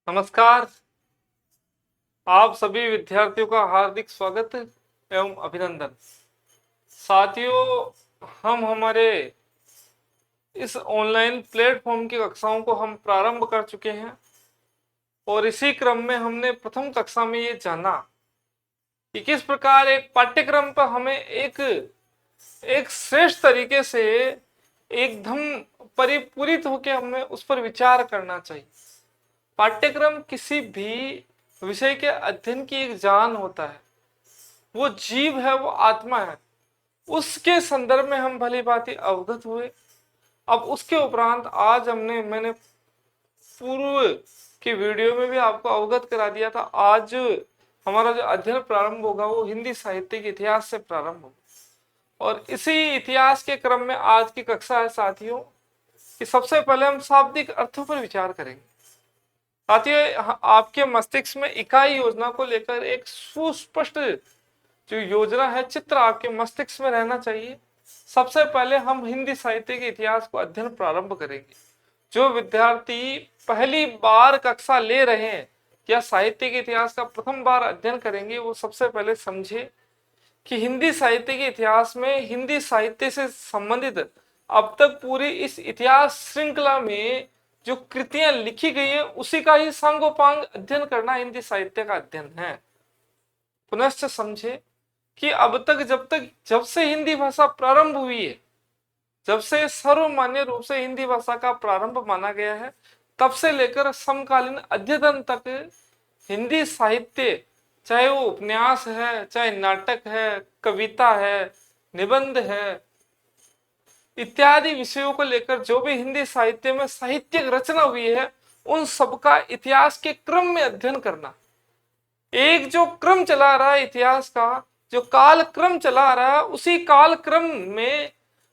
नमस्कार। आप सभी विद्यार्थियों का हार्दिक स्वागत एवं अभिनंदन। साथियों, हम हमारे इस ऑनलाइन प्लेटफॉर्म की कक्षाओं को हम प्रारंभ कर चुके हैं और इसी क्रम में हमने प्रथम कक्षा में ये जाना कि किस प्रकार एक पाठ्यक्रम पर हमें एक श्रेष्ठ तरीके से एकदम परिपूरित होकर हमें उस पर विचार करना चाहिए। पाठ्यक्रम किसी भी विषय के अध्ययन की एक जान होता है। वो जीव है, वो आत्मा है। उसके संदर्भ में हम भली भांति अवगत हुए। अब उसके उपरांत आज मैंने पूर्व के वीडियो में भी आपको अवगत करा दिया था। आज हमारा जो अध्ययन प्रारंभ होगा वो हिंदी साहित्य के इतिहास से प्रारंभ होगा और इसी इतिहास के क्रम में आज की कक्षा है साथियों कि सबसे पहले हम शाब्दिक अर्थों पर विचार करेंगे। साथियों, आपके मस्तिष्क में इकाई योजना को लेकर एक सुस्पष्ट जो योजना है, चित्र आपके मस्तिष्क में रहना चाहिए। सबसे पहले हम हिंदी साहित्य के इतिहास को अध्ययन प्रारंभ करेंगे। जो विद्यार्थी पहली बार कक्षा ले रहे हैं या साहित्य के इतिहास का प्रथम बार अध्ययन करेंगे, वो सबसे पहले समझे कि हिंदी साहित्य के इतिहास में हिंदी साहित्य से संबंधित अब तक पूरी इस इतिहास श्रृंखला में जो कृतियां लिखी गई है उसी का ही सांगोपांग अध्ययन करना हिंदी साहित्य का अध्ययन है। पुनश्च समझे कि अब तक जब से हिंदी भाषा प्रारंभ हुई है, जब से सर्वमान्य रूप से हिंदी भाषा का प्रारंभ माना गया है, तब से लेकर समकालीन अध्ययन तक हिंदी साहित्य, चाहे वो उपन्यास है, चाहे नाटक है, कविता है, निबंध है, इत्यादि विषयों को लेकर जो भी हिंदी साहित्य में साहित्यिक रचना हुई है, उन सबका इतिहास के क्रम में अध्ययन करना। एक जो क्रम चला रहा है इतिहास का, जो काल क्रम चला रहा है, उसी काल क्रम में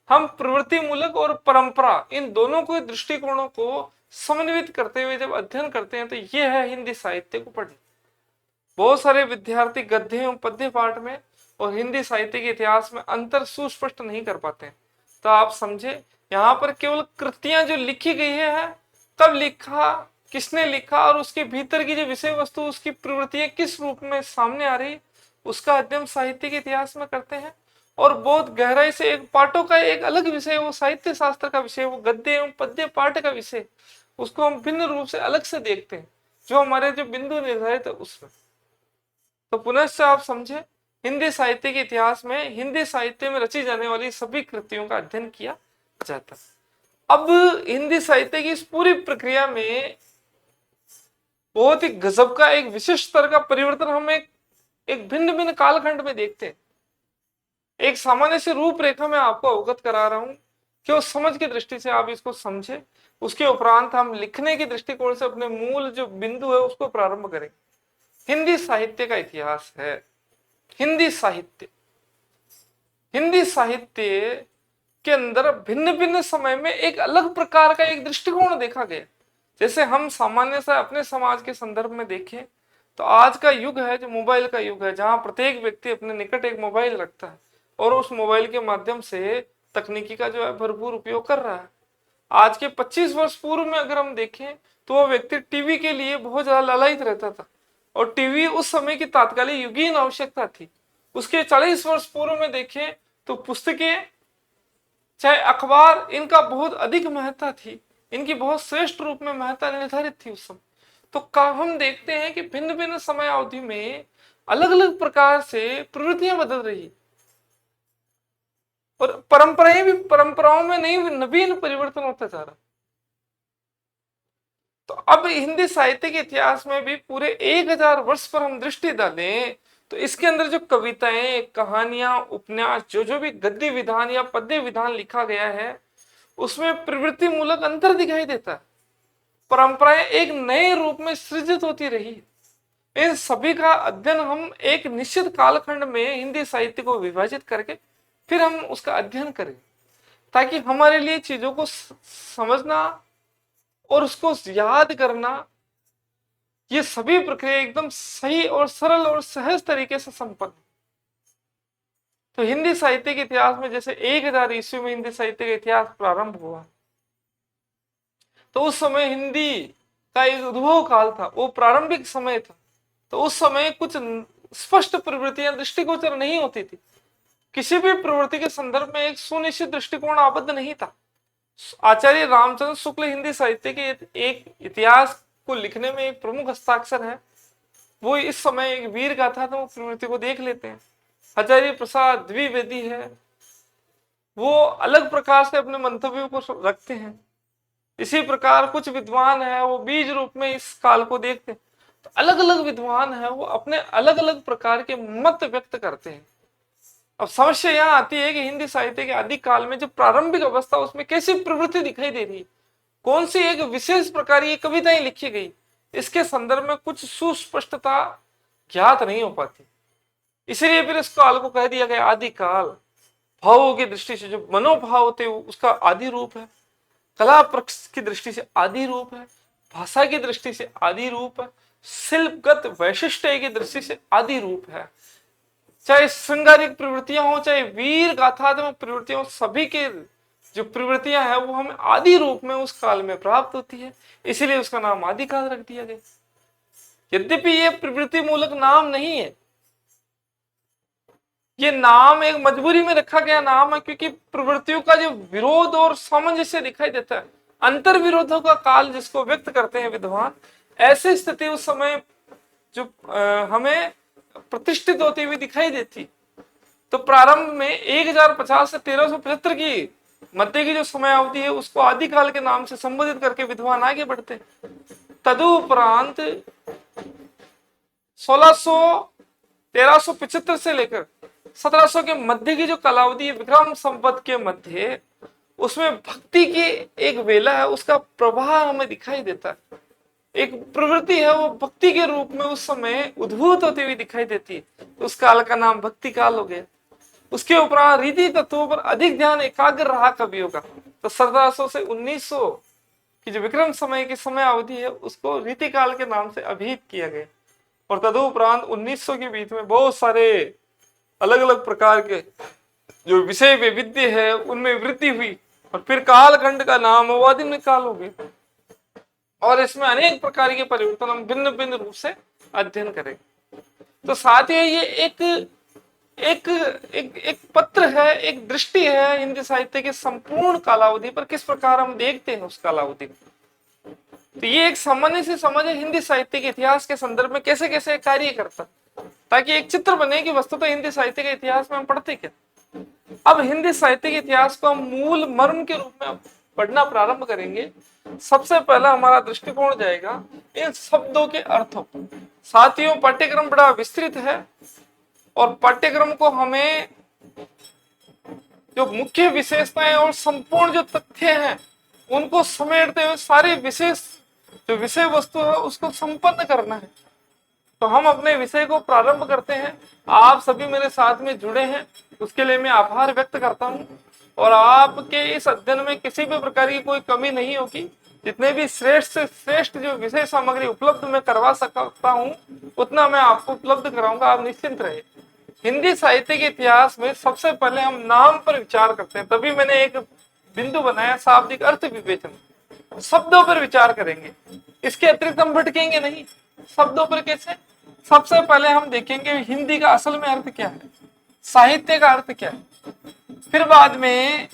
हम प्रवृत्ति मूलक और परंपरा, इन दोनों को दृष्टिकोणों को समन्वित करते हुए जब अध्ययन करते हैं तो यह है हिंदी साहित्य को पढ़ना। बहुत सारे विद्यार्थी गद्य एवं पद्य पाठ में और हिंदी साहित्य के इतिहास में अंतर सुस्पष्ट नहीं कर पाते हैं। तो आप समझे, यहाँ पर केवल कृतियां जो लिखी गई है, कब लिखा, किसने लिखा और उसके भीतर की जो विषय वस्तु, उसकी प्रवृत्तियां किस रूप में सामने आ रही, उसका अध्ययन साहित्य के इतिहास में करते हैं। और बहुत गहराई से एक पाठों का एक अलग विषय, वो साहित्य शास्त्र का विषय, वो गद्य एवं पद्य पाठ का विषय, उसको हम भिन्न रूप से अलग से देखते हैं, जो हमारे जो बिंदु निर्धारित है उसमें। तो पुनः आप समझे, हिंदी साहित्य के इतिहास में हिंदी साहित्य में रची जाने वाली सभी कृतियों का अध्ययन किया जाता है। अब हिंदी साहित्य की इस पूरी प्रक्रिया में बहुत ही गजब का एक विशिष्ट स्तर का परिवर्तन हम एक भिन्न भिन्न कालखंड में देखते हैं। एक सामान्य सी रूपरेखा में आपको अवगत करा रहा हूं कि उस समझ की दृष्टि से आप इसको समझे। उसके उपरांत हम लिखने की दृष्टिकोण से अपने मूल जो बिंदु है उसको प्रारंभ करेंगे। हिंदी साहित्य का इतिहास है। हिंदी साहित्य के अंदर भिन्न भिन्न समय में एक अलग प्रकार का एक दृष्टिकोण देखा गया। जैसे हम सामान्य से अपने समाज के संदर्भ में देखें तो आज का युग है जो मोबाइल का युग है, जहां प्रत्येक व्यक्ति अपने निकट एक मोबाइल रखता है और उस मोबाइल के माध्यम से तकनीकी का जो है भरपूर उपयोग कर रहा है। आज के 25 वर्ष पूर्व में अगर हम देखें तो वो व्यक्ति टीवी के लिए बहुत ज्यादा लालायित रहता था और टीवी उस समय की तात्कालिक युगीन आवश्यकता थी। उसके 40 वर्ष पूर्व में देखें तो पुस्तकें, चाहे अखबार, इनका बहुत अधिक महत्ता थी, इनकी बहुत श्रेष्ठ रूप में महत्ता निर्धारित थी उस समय। तो हम देखते हैं कि भिन्न भिन्न समय अवधि में अलग अलग प्रकार से प्रवृत्तियां बदल रही और परंपराओं में नई नवीन परिवर्तन होता जा रहा। तो अब हिंदी साहित्य के इतिहास में भी पूरे 1000 वर्ष पर हम दृष्टि डालें तो इसके अंदर जो कविताएं, कहानियां, उपन्यास, जो भी गद्य विधान या पद्य विधान लिखा गया है उसमें प्रवृत्ति मूलक अंतर दिखाई देता है। परंपराएं एक नए रूप में सृजित होती रही। इन सभी का अध्ययन हम एक निश्चित कालखंड में हिंदी साहित्य को विभाजित करके फिर हम उसका अध्ययन करें, ताकि हमारे लिए चीजों को समझना और उसको याद करना, ये सभी प्रक्रिया एकदम सही और सरल और सहज तरीके से संपन्न। तो हिंदी साहित्य के इतिहास में जैसे 1000 ईस्वी में हिंदी साहित्य का इतिहास प्रारंभ हुआ तो उस समय हिंदी का एक उद्भव काल था, वो प्रारंभिक समय था। तो उस समय कुछ स्पष्ट प्रवृत्तियां दृष्टिगोचर नहीं होती थी। किसी भी प्रवृत्ति के संदर्भ में एक सुनिश्चित दृष्टिकोण आबद्ध नहीं था। आचार्य रामचंद्र शुक्ल हिंदी साहित्य के एक इतिहास को लिखने में एक प्रमुख हस्ताक्षर है। वो इस समय एक वीर गाथा तो प्रवृत्ति को देख लेते हैं। आचार्य प्रसाद द्विवेदी है, वो अलग प्रकार से अपने मंतव्यों को रखते हैं। इसी प्रकार कुछ विद्वान है, वो बीज रूप में इस काल को देखते हैं। तो अलग अलग विद्वान है, वो अपने अलग अलग प्रकार के मत व्यक्त करते हैं। अब समस्या यहां आती है कि हिंदी साहित्य के आदि काल में जो प्रारंभिक अवस्था, उसमें कैसी प्रवृत्ति दिखाई दे रही है, कौन सी एक विशेष प्रकार की कविताएं लिखी गई, इसके संदर्भ में कुछ सुस्पष्टता ज्ञात नहीं हो पाती। इसलिए फिर इस काल को कह दिया गया आदि काल। भावों की दृष्टि से जो मनोभाव होते उसका आदि रूप है, कला पक्ष की दृष्टि से आदि रूप है, भाषा की दृष्टि से आदि रूप है, शिल्पगत वैशिष्ट्य की दृष्टि से आदि रूप है। चाहे श्रृंगारिक प्रवृत्तियां हो, चाहे वीर गाथात्मक प्रवृत्तियां हो, सभी के जो प्रवृत्तियां हैं वो हमें आदि रूप में उस काल में प्राप्त होती है। इसीलिए उसका नाम आदि काल रख दिया गया। यद्यपि ये प्रवृत्ति मूलक नाम नहीं है, ये नाम एक मजबूरी में रखा गया नाम है, क्योंकि प्रवृत्तियों का जो विरोध और सामंजस्य दिखाई देता है, अंतर विरोधों का काल जिसको व्यक्त करते हैं विद्वान, ऐसी स्थिति उस समय जो हमें प्रतिष्ठित होती हुई दिखाई देती। तो प्रारंभ में 1050 से 1375 की मध्य की जो समय अवधि है, उसको आदिकाल के नाम से संबोधित करके विद्वान आगे बढ़ते। तदुपरांत 1375 से लेकर 1700 के मध्य की जो कालावधि है, विक्रम संवत के मध्य, उसमें भक्ति की एक वेला है, उसका प्रवाह हमें दिखाई देता है। एक प्रवृत्ति है, वो भक्ति के रूप में उस समय उद्भूत होती हुई दिखाई देती है। उस काल का नाम भक्ति काल हो गया। उसके उपरांत रीति तत्वों पर अधिक ध्यान एकाग्र रहा कवियों का। तो 1700 से 1900 की जो विक्रम समय की समय अवधि है, उसको रीति काल के नाम से अभिहित किया गया। और तदुपरांत 1900 के बीच में बहुत सारे अलग अलग प्रकार के जो विषय वैविध्य है उनमें वृद्धि हुई, और फिर कालखंड का नाम आधुनिक काल हो गया। और इसमें अनेक प्रकार के परिवर्तन हम भिन्न भिन्न रूप से अध्ययन करेंगे। तो साथ ही ये एक एक एक एक पत्र है, एक दृष्टि है हिंदी साहित्य के संपूर्ण कालावधि पर, किस प्रकार हम देखते हैं उस कालावधि को। तो ये एक सामान्य से समझ है हिंदी साहित्य के इतिहास के संदर्भ में कैसे कैसे कार्य करता, ताकि एक चित्र बने कि वस्तुतः हिंदी साहित्य के इतिहास में हम पढ़ते क्या। अब हिंदी साहित्य के इतिहास को हम मूल मर्म के रूप में पढ़ना प्रारंभ करेंगे। सबसे पहला हमारा दृष्टिकोण जाएगा इन शब्दों के अर्थों। साथियों, पाठ्यक्रम बड़ा विस्तृत है, और पाठ्यक्रम को हमें जो मुख्य विशेषताएं और संपूर्ण जो तथ्य हैं उनको समेटते हुए सारी विशेष जो विषय वस्तु है उसको संपन्न करना है। तो हम अपने विषय को प्रारंभ करते हैं। आप सभी मेरे साथ में जुड़े हैं, उसके लिए मैं आभार व्यक्त करता हूं। और आपके इस अध्ययन में किसी भी प्रकार की कोई कमी नहीं होगी। जितने भी श्रेष्ठ से श्रेष्ठ जो विषय सामग्री उपलब्ध मैं करवा सकता हूं, उतना मैं आपको उपलब्ध कराऊंगा, आप निश्चिंत रहे। हिंदी साहित्य के इतिहास में सबसे पहले हम नाम पर विचार करते हैं, तभी मैंने एक बिंदु बनाया शाब्दिक अर्थ विवेचन। शब्दों पर विचार करेंगे, इसके अतिरिक्त हम भटकेंगे नहीं। शब्दों पर कैसे? सबसे पहले हम देखेंगे हिंदी का असल में अर्थ क्या है, साहित्य का अर्थ क्या है, फिर बाद में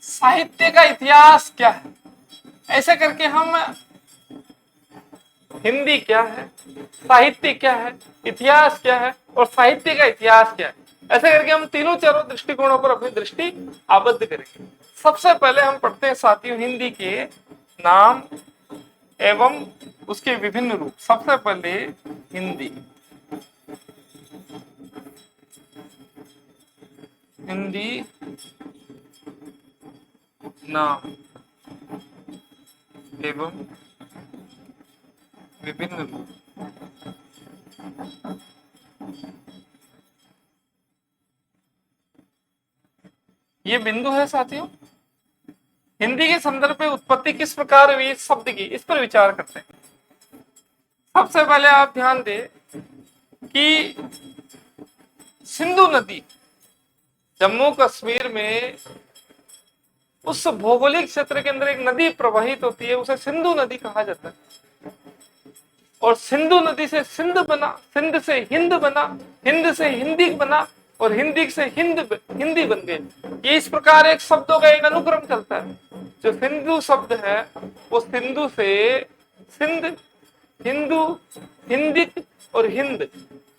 साहित्य का इतिहास क्या है। ऐसे करके हम हिंदी क्या है, साहित्य क्या है, इतिहास क्या है और साहित्य का इतिहास क्या है, ऐसे करके हम तीनों चारों दृष्टिकोणों पर अपनी दृष्टि आबद्ध करेंगे। सबसे पहले हम पढ़ते हैं साथियों हिंदी के नाम एवं उसके विभिन्न रूप। सबसे पहले हिंदी, हिंदी नाम एवं विभिन्न रूप। ये बिंदु है साथियों। हिंदी के संदर्भ में उत्पत्ति किस प्रकार हुई शब्द की, इस पर विचार करते हैं। सबसे पहले आप ध्यान दें कि सिंधु नदी जम्मू कश्मीर में उस भौगोलिक क्षेत्र के अंदर एक नदी प्रवाहित होती है, उसे सिंधु नदी कहा जाता है। और सिंधु नदी से सिंध बना, सिंध से हिंद बना, हिंद से हिंदी बना, और हिंदी से हिंदी बन गए। ये इस प्रकार एक शब्दों का एक अनुक्रम चलता है। जो सिंधु शब्द है वो सिंधु से सिंध, हिंदू, हिंदी और हिंद,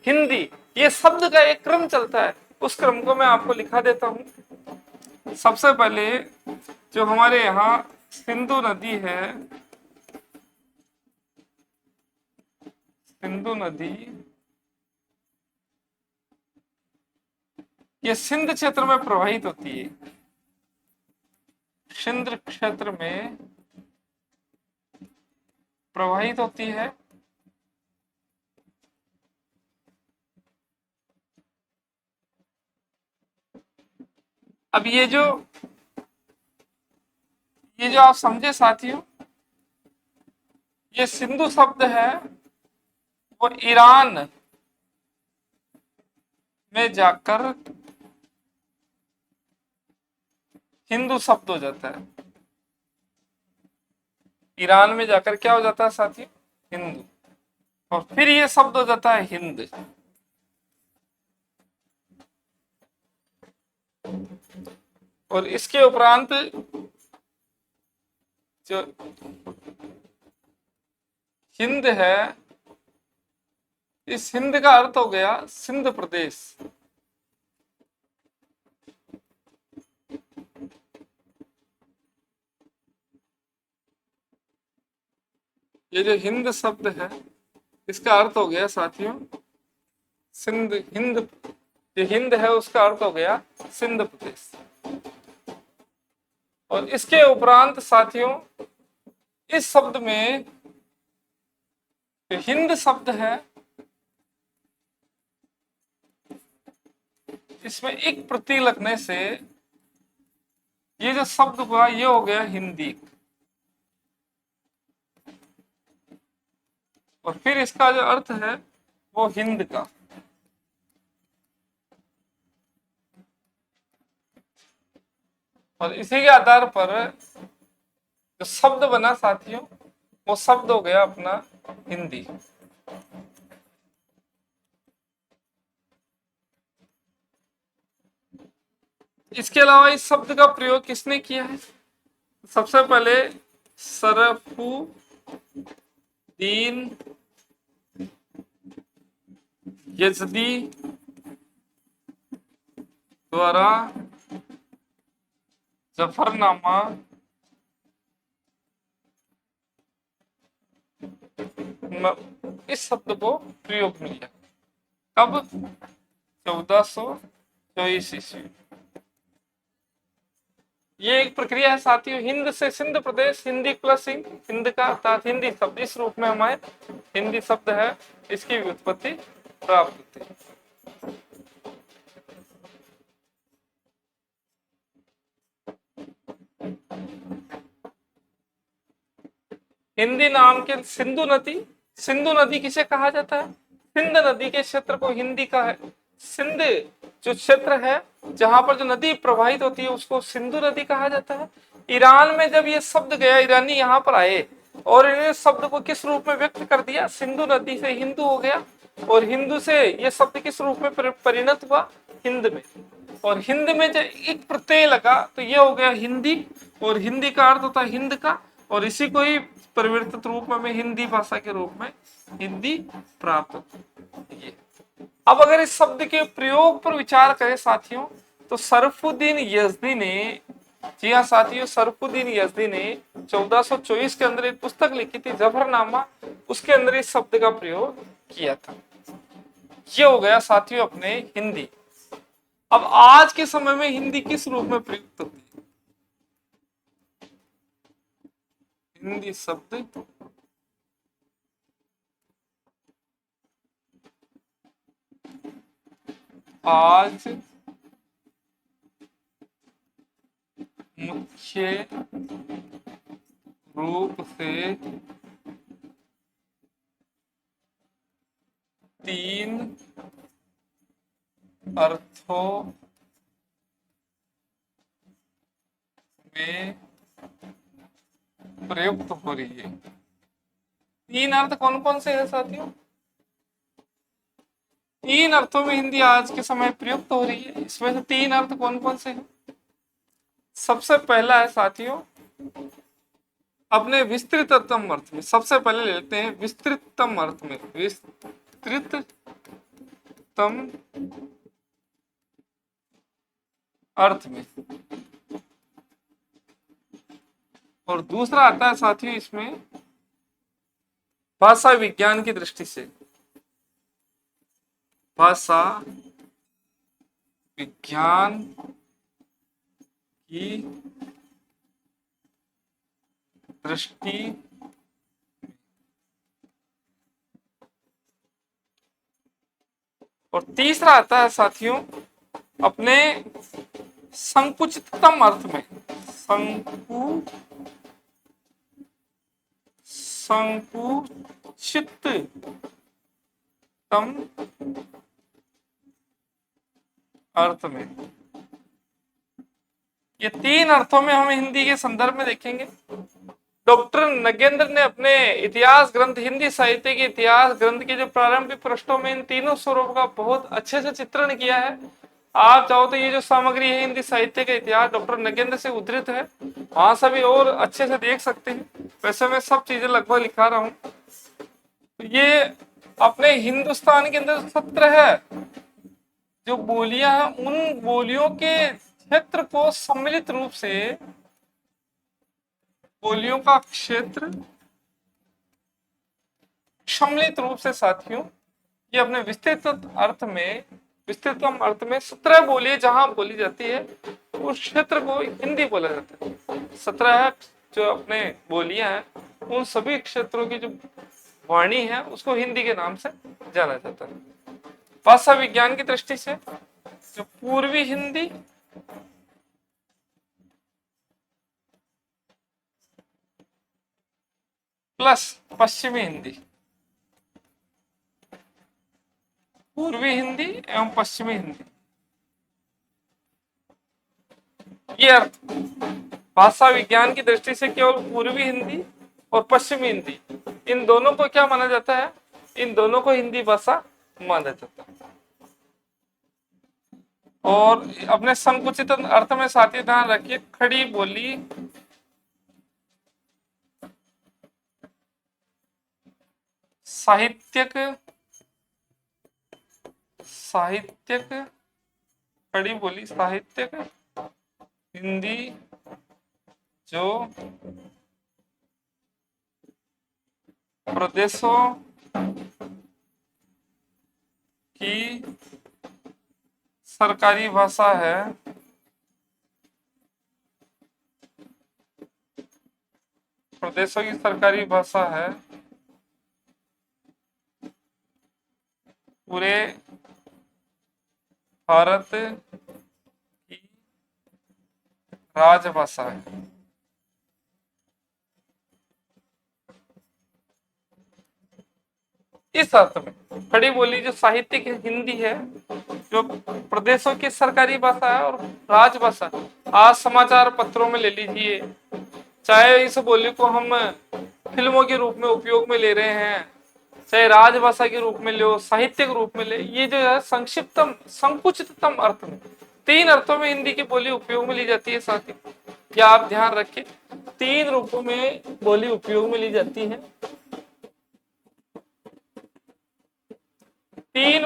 हिंदी, ये शब्द का एक क्रम चलता है। उस क्रम को मैं आपको लिखा देता हूं। सबसे पहले जो हमारे यहाँ सिंधु नदी है, सिंधु नदी ये सिंध क्षेत्र में प्रवाहित होती है। सिंध क्षेत्र में प्रवाहित होती है। अब ये जो आप समझे साथियों, ये सिंधु शब्द है वो ईरान में जाकर हिंदू शब्द हो जाता है। ईरान में जाकर क्या हो जाता है साथियों? हिंदू। और फिर ये शब्द हो जाता है हिंद। और इसके उपरांत जो हिंद है, इस हिंद का अर्थ हो गया सिंध प्रदेश। ये जो हिंद शब्द है इसका अर्थ हो गया साथियों सिंध, हिंद, जो हिंद है उसका अर्थ हो गया सिंध प्रदेश। और इसके उपरांत साथियों इस शब्द में जो हिंद शब्द है इसमें एक प्रतीक लगने से ये जो शब्द हुआ ये हो गया हिंदी। और फिर इसका जो अर्थ है वो हिंद का। और इसी के आधार पर जो शब्द बना साथियों वो शब्द हो गया अपना हिंदी। इसके अलावा इस शब्द का प्रयोग किसने किया है? सबसे पहले सरफुद्दीन यजदी द्वारा जफरनामा इस शब्द को प्रयोग में लिया। कब? 1424 ईस्वी। ये एक प्रक्रिया है साथियों, हिंद से सिंध प्रदेश, हिंदी प्लस हिंद का अर्थात हिंदी शब्द, इस रूप में हमारे हिंदी शब्द है इसकी व्युत्पत्ति प्राप्त होती है। हिंदी नाम के सिंधु नदी, सिंधु नदी किसे कहा जाता है? सिंध नदी के क्षेत्र को हिंदी का है। सिंध जो क्षेत्र है जहां पर जो नदी प्रवाहित होती है उसको सिंधु नदी कहा जाता है। ईरान में जब ये शब्द गया, ईरानी यहाँ पर आए और इन्हें शब्द को किस रूप में व्यक्त कर दिया? सिंधु नदी से हिंदू हो गया। और हिंदू से ये शब्द किस रूप में परिणत हुआ? हिंद में। और हिंद में जब एक प्रत्यय लगा तो ये हो गया हिंदी। और हिंदी का अर्थ होता है हिंद का। और इसी को ही परिवर्तित रूप में हमें हिंदी भाषा के रूप में हिंदी प्राप्त होती है। अब अगर इस शब्द के प्रयोग पर विचार करें साथियों तो सरफुद्दीन यजदी ने, जी हाँ साथियों, सरफुद्दीन यजदी ने 1424 के अंदर एक पुस्तक लिखी थी जफरनामा, उसके अंदर इस शब्द का प्रयोग किया था। ये हो गया साथियों अपने हिंदी। अब आज के समय में हिंदी किस रूप में प्रयुक्त होती है? हिंदी शब्द आज मुख्य रूप से 3 अर्थों में प्रयुक्त हो रही है। तीन अर्थ कौन कौन से हैं साथियों? तीन अर्थों में हिंदी आज के समय प्रयुक्त हो रही है। इसमें से तीन अर्थ कौन कौन से हैं? सबसे पहला है साथियों अपने विस्तृततम अर्थ में। सबसे पहले ले लेते हैं विस्तृततम अर्थ में। विस्तृततम अर्थ में। और दूसरा आता है साथियों इसमें भाषा विज्ञान की दृष्टि से। भाषा विज्ञान की दृष्टि। और तीसरा आता है साथियों अपने संकुचिततम अर्थ में। संकुचिततम अर्थ में। ये तीन अर्थों में हम हिंदी के संदर्भ में देखेंगे। डॉक्टर नगेंद्र ने अपने इतिहास ग्रंथ, हिंदी साहित्य के इतिहास ग्रंथ के जो प्रारंभिक पृष्ठों में इन तीनों स्वरूप का बहुत अच्छे से चित्रण किया है। आप चाहो तो ये जो सामग्री है हिंदी साहित्य का इतिहास डॉक्टर नगेंद्र से उद्धृत है, वहां से भी और अच्छे से देख सकते हैं। वैसे मैं सब चीजें लगभग लिखा रहा हूँ। तो ये अपने हिंदुस्तान के अंदर 17 जो बोलियां हैं उन बोलियों के क्षेत्र को सम्मिलित रूप से, बोलियों का क्षेत्र सम्मिलित रूप से साथियों ये अपने विस्तृत अर्थ में, विस्तृतम अर्थ में 17 बोलियां जहां बोली जाती है उस क्षेत्र को हिंदी बोला जाता है। 17 जो अपने बोलियां हैं उन सभी क्षेत्रों की जो वाणी है उसको हिंदी के नाम से जाना जाता है। भाषा विज्ञान की दृष्टि से जो पूर्वी हिंदी प्लस पश्चिमी हिंदी, पूर्वी हिंदी एवं पश्चिमी हिंदी, ये अर्थ भाषा विज्ञान की दृष्टि से केवल पूर्वी हिंदी और पश्चिमी हिंदी, इन दोनों को क्या माना जाता है? इन दोनों को हिंदी भाषा माना जाता है। और अपने संकुचित अर्थ में साथी ध्यान रखिए खड़ी बोली, साहित्यक खड़ी बोली साहित्यक हिंदी जो प्रदेशों की सरकारी भाषा है, प्रदेशों की सरकारी भाषा है, पूरे भारत की राजभाषा है। इस अर्थ में खड़ी बोली जो साहित्यिक हिंदी है, जो प्रदेशों की सरकारी भाषा है और राजभाषा। आज समाचार पत्रों में ले लीजिए, चाहे इस बोली को हम फिल्मों के रूप में उपयोग में ले रहे हैं, चाहे राजभाषा के रूप में लो, साहित्य के रूप में ले, ये जो है संक्षिप्तम संकुचिततम अर्थ में, तीन अर्थों में हिंदी की बोली उपयोग में ली जाती है। साथ ही क्या आप ध्यान रखें, तीन रूपों में बोली उपयोग में ली जाती है। तीन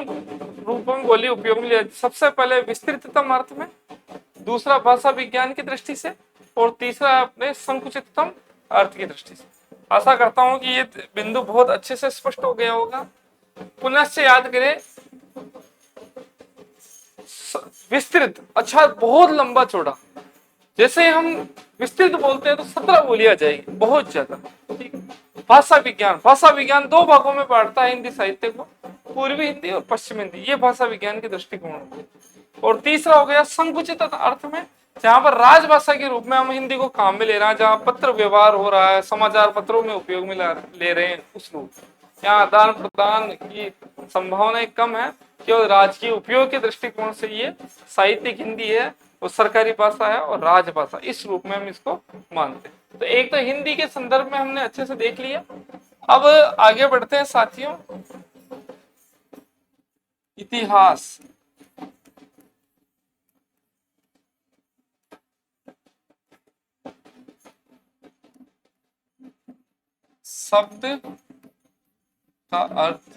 रूपों में बोली उपयोग में ली जाती है। सबसे पहले विस्तृततम अर्थ में, दूसरा भाषा विज्ञान की दृष्टि से, और तीसरा अपने संकुचिततम अर्थ की दृष्टि से। आशा करता हूं कि ये बिंदु बहुत अच्छे से स्पष्ट हो गया होगा। पुनः से याद करें, विस्तृत अच्छा बहुत लंबा चौड़ा, जैसे हम विस्तृत बोलते हैं तो 17 बोली आ जाएगी, बहुत ज्यादा। ठीक है। भाषा विज्ञान दो भागों में बांटता है हिंदी साहित्य को, पूर्वी हिंदी और पश्चिमी हिंदी, ये भाषा विज्ञान के दृष्टिकोण। और तीसरा हो गया संकुचित अर्थ में, जहां पर राजभाषा के रूप में हम हिंदी को काम में ले रहे हैं, जहां पत्र व्यवहार हो रहा है, समाचार पत्रों में उपयोग में ले रहे हैं उस रूप, यहाँ आदान प्रदान की संभावनाएं कम है, केवल राजकीय उपयोग के दृष्टिकोण से ये साहित्यिक हिंदी है वो सरकारी भाषा है और राजभाषा, इस रूप में हम इसको मानते हैं। तो एक तो हिंदी के संदर्भ में हमने अच्छे से देख लिया। अब आगे बढ़ते हैं साथियों, इतिहास। शब्द का अर्थ।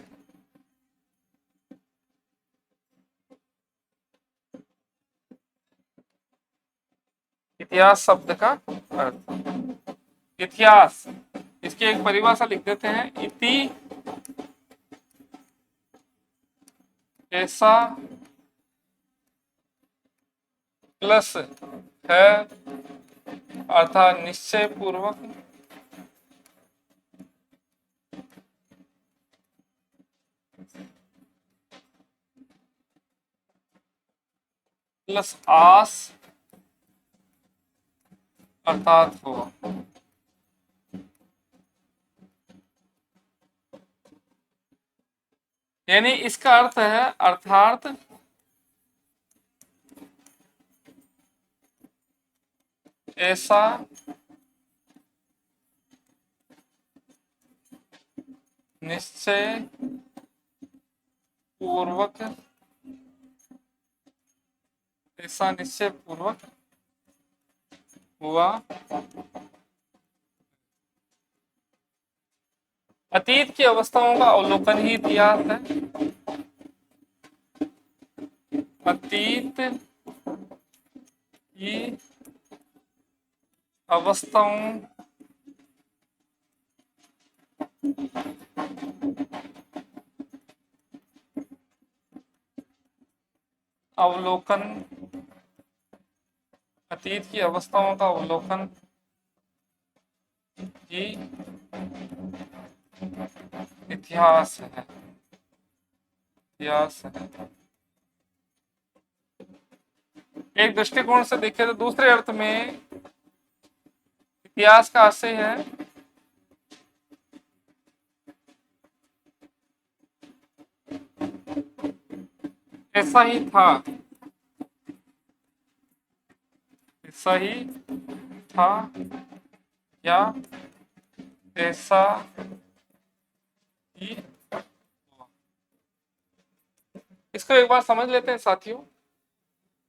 इतिहास शब्द का अर्थ। इतिहास, इसकी एक परिभाषा लिख देते हैं। इति ऐसा प्लस है अर्थात निश्चय पूर्वक प्लस आस अर्थात हुआ। यानी इसका अर्थ है अर्थात ऐसा निश्चय पूर्वक, ऐसा निश्चय पूर्वक हुआ। अतीत की अवस्थाओं का अवलोकन ही इतिहास है। अतीत की अवस्थाओं अवलोकन, अतीत की अवस्थाओं का अवलोकन ही इतिहास है। इतिहास है। एक दृष्टिकोण से देखें तो दूसरे अर्थ में इतिहास का आशय है ऐसा ही था, ऐसा ही था या ऐसा ही हुआ। इसको एक बार समझ लेते हैं साथियों।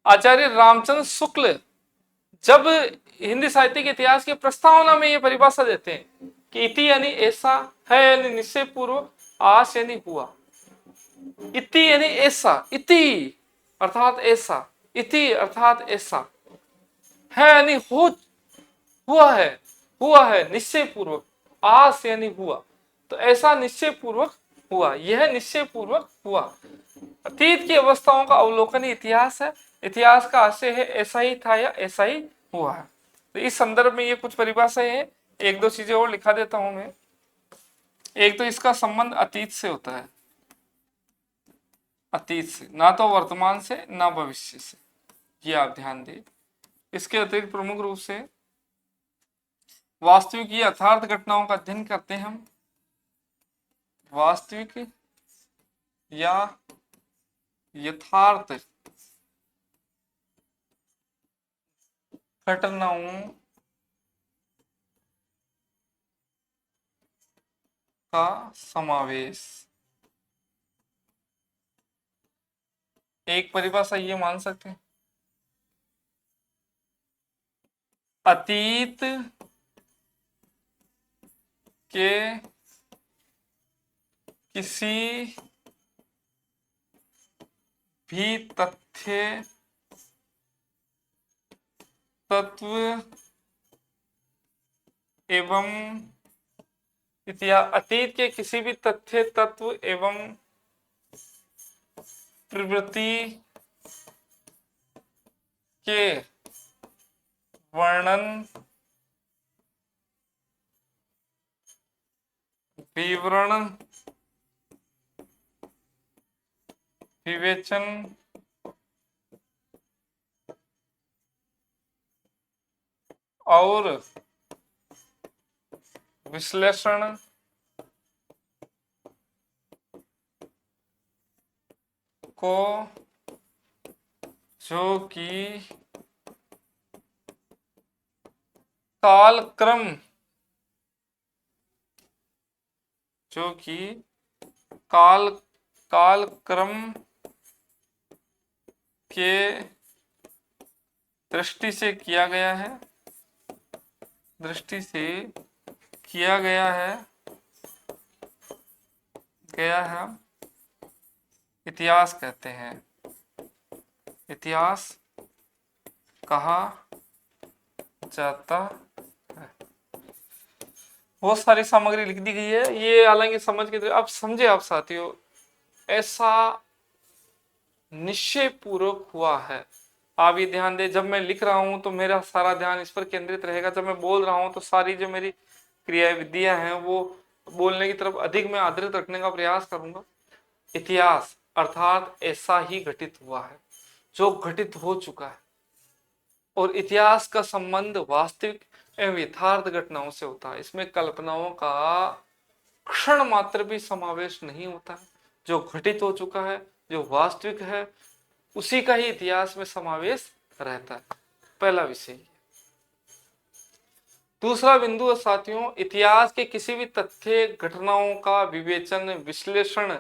आचार्य रामचंद्र शुक्ल जब हिंदी साहित्य के इतिहास की प्रस्तावना में ये परिभाषा देते हैं कि इति यानी ऐसा, है यानी निश्चय पूर्वक, आस यानी हुआ। इति यानी ऐसा, इति अर्थात ऐसा, इति अर्थात ऐसा, है यानी हुआ है निश्चय पूर्वक, आस यानी हुआ। तो ऐसा निश्चय पूर्वक हुआ, यह निश्चय पूर्वक हुआ। अतीत की अवस्थाओं का अवलोकन ही इतिहास है। इतिहास का आशय है ऐसा ही था या ऐसा ही हुआ है। तो इस संदर्भ में ये कुछ परिभाषाएं हैं, एक दो चीजें और लिखा देता हूं मैं। एक तो इसका संबंध अतीत से होता है, अतीत से, ना तो वर्तमान से ना भविष्य से, ये आप ध्यान दें। इसके अतिरिक्त प्रमुख रूप से वास्तविक यथार्थ घटनाओं का अध्ययन करते हैं हम। वास्तविक या यथार्थ घटनाओं का समावेश। एक परिभाषा ये मान सकते हैं, अतीत के किसी भी तत्व एवं इतिहास, अतीत के किसी भी तथ्य तत्व एवं प्रवृत्ति के वर्णन, विवरण, विवेचन और विश्लेषण को जो कि कालक्रम जो कि काल कालक्रम के दृष्टि से किया गया है, दृष्टि से किया गया है इतिहास कहते हैं, इतिहास कहा जाता है। बहुत सारी सामग्री लिख दी गई है, ये हालांकि समझ के अब समझे आप साथियों, ऐसा निश्चय पूर्वक हुआ है। आप ये ध्यान दें, जब मैं लिख रहा हूं तो मेरा सारा ध्यान इस पर केंद्रित रहेगा, जब मैं बोल रहा हूं तो सारी जो मेरी क्रिया विधियां हैं वो बोलने की तरफ अधिक मैं आदृत रखने का प्रयास करूंगा। इतिहास अर्थात ऐसा ही घटित हुआ है जो घटित हो चुका है, और इतिहास का संबंध वास्तविक एवं यथार्थ घटनाओं से होता है। इसमें कल्पनाओं का क्षण मात्र भी समावेश नहीं होता है। जो घटित हो चुका है, जो वास्तविक है, उसी का ही इतिहास में समावेश रहता है। पहला विषय। दूसरा बिंदु साथियों, इतिहास के किसी भी तथ्य घटनाओं का विवेचन, विश्लेषण